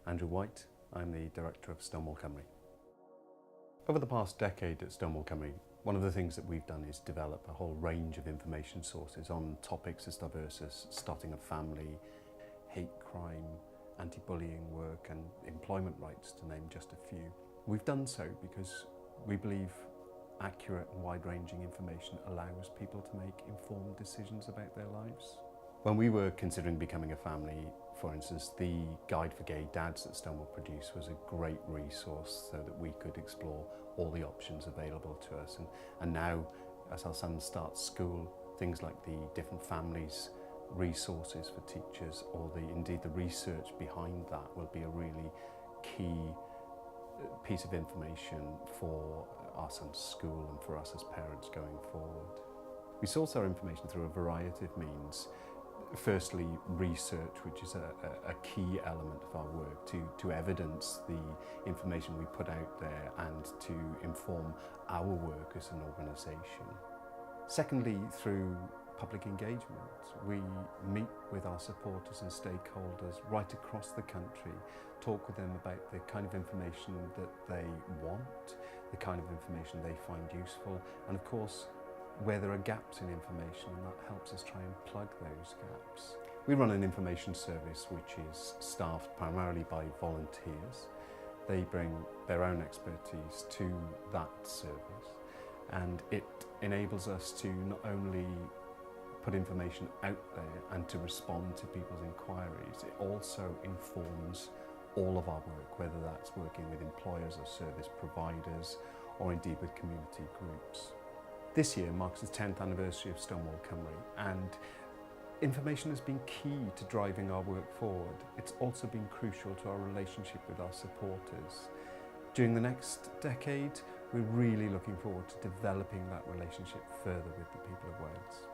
Andrew White. I'm the Director of Stonewall Cymru. Over the past decade at Stonewall Cymru, one of the things that we've done is develop a whole range of information sources on topics as diverse as starting a family, hate crime, anti-bullying work and employment rights, to name just a few. We've done so because we believe accurate and wide-ranging information allows people to make informed decisions about their lives. When we were considering becoming a family, for instance, the Guide for Gay Dads that Stonewall produced was a great resource so that we could explore all the options available to us. And now, as our son starts school, things like the different families resources for teachers, or indeed the research behind that, will be a really key piece of information for our son's school and for us as parents going forward. We source our information through a variety of means. Firstly, research, which is a key element of our work to evidence the information we put out there and to inform our work as an organisation. Secondly, through public engagement. We meet with our supporters and stakeholders right across the country, talk with them about the kind of information that they want, the kind of information they find useful, and of course where there are gaps in information, and that helps us try and plug those gaps. We run an information service which is staffed primarily by volunteers. They bring their own expertise to that service, and it enables us to not only put information out there and to respond to people's inquiries, it also informs all of our work, whether that's working with employers or service providers or indeed with community groups. This year marks the 10th anniversary of Stonewall Cymru, and information has been key to driving our work forward. It's also been crucial to our relationship with our supporters. During the next decade, we're really looking forward to developing that relationship further with the people of Wales.